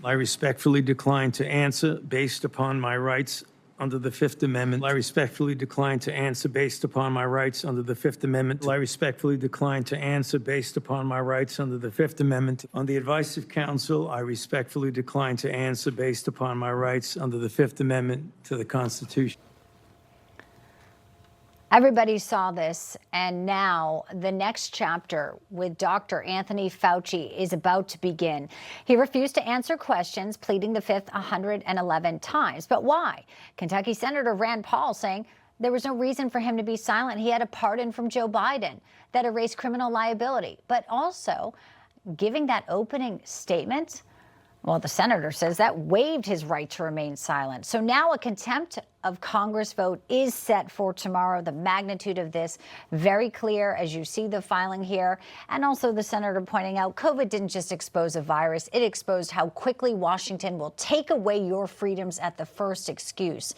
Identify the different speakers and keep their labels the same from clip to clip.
Speaker 1: I respectfully decline to answer based upon my rights under the Fifth Amendment. I respectfully decline to answer based upon my rights under the Fifth Amendment. I respectfully decline to answer based upon my rights under the Fifth Amendment. On the advice of counsel, I respectfully decline to answer based upon my rights under the Fifth Amendment to the Constitution.
Speaker 2: Everybody saw this, and now the next chapter with Dr. Anthony Fauci is about to begin. He refused to answer questions, pleading the Fifth 111 times. But why? Kentucky Senator Rand Paul saying there was no reason for him to be silent. He had a pardon from Joe Biden that erased criminal liability, but also giving that opening statement. Well, the senator says that waived his right to remain silent. So now a contempt of Congress vote is set for tomorrow. The magnitude of this very clear as you see the filing here. And also the senator pointing out COVID didn't just expose a virus. It exposed how quickly Washington will take away your freedoms at the first excuse.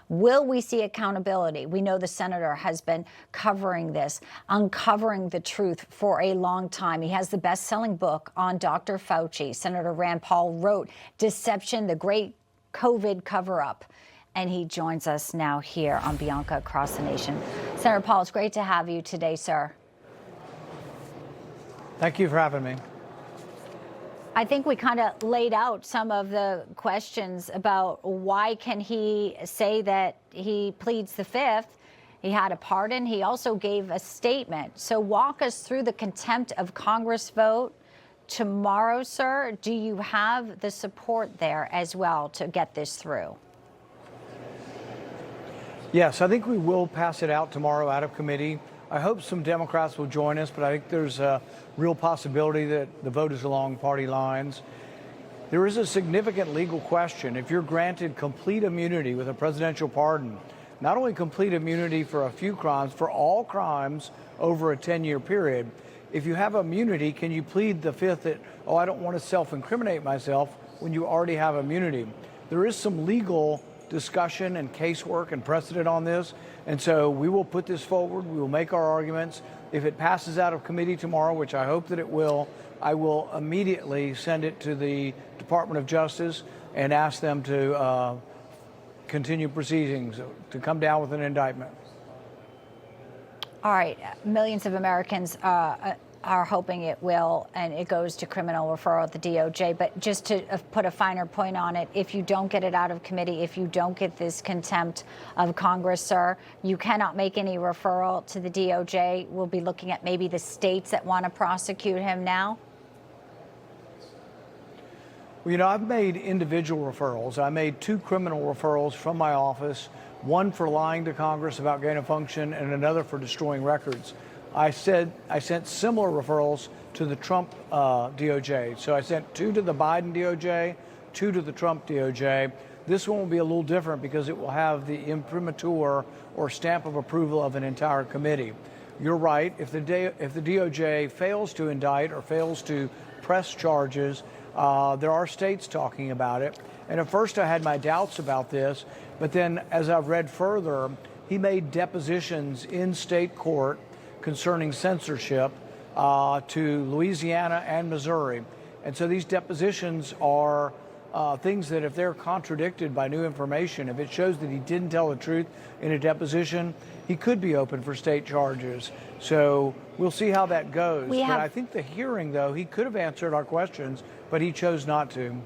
Speaker 2: Will we see accountability? We know the senator has been covering this, uncovering the truth for a long time. He has the best-selling book on Dr. Fauci. Senator Rand Paul wrote Deception, the Great COVID Cover-Up. And he joins us now here on Bianca Across the Nation. Senator Paul, it's great to have you today, sir.
Speaker 3: Thank you for having me.
Speaker 2: I think we kind of laid out some of the questions about why can he say that he pleads the Fifth. He had a pardon. He also gave a statement. So walk us through the contempt of Congress vote tomorrow, sir. Do you have the support there as well to get this through?
Speaker 3: Yes, I think we will pass it out tomorrow out of committee. I hope some Democrats will join us, but I think there's a real possibility that the vote is along party lines. There is a significant legal question. If you're granted complete immunity with a presidential pardon, not only complete immunity for a few crimes, for all crimes over a 10-year period, if you have immunity, can you plead the Fifth that, oh, I don't want to self-incriminate myself when you already have immunity? There is some legal discussion and casework and precedent on this. And so we will put this forward. We will make our arguments. If it passes out of committee tomorrow, which I hope that it will, I will immediately send it to the Department of Justice and ask them to continue proceedings, to come down with an indictment.
Speaker 2: All right. Millions of Americans are hoping it will, and it goes to criminal referral at the DOJ. But just to put a finer point on it, if you don't get it out of committee, if you don't get this contempt of Congress, sir, you cannot make any referral to the DOJ. We'll be looking at maybe the states that want to prosecute him now.
Speaker 3: Well, you know, I've made individual referrals. I made 2 criminal referrals from my office, one for lying to Congress about gain of function and another for destroying records. I sent similar referrals to the Trump DOJ. So I sent 2 to the Biden DOJ, 2 to the Trump DOJ. This one will be a little different because it will have the imprimatur or stamp of approval of an entire committee. You're right. If the DOJ fails to indict or fails to press charges, there are states talking about it. And at first I had my doubts about this, but then as I've read further, he made depositions in state court concerning censorship to Louisiana and Missouri. And so these depositions are things that if they're contradicted by new information, if it shows that he didn't tell the truth in a deposition, he could be open for state charges. So we'll see how that goes. But I think the hearing, though, he could have answered our questions, but he chose not to.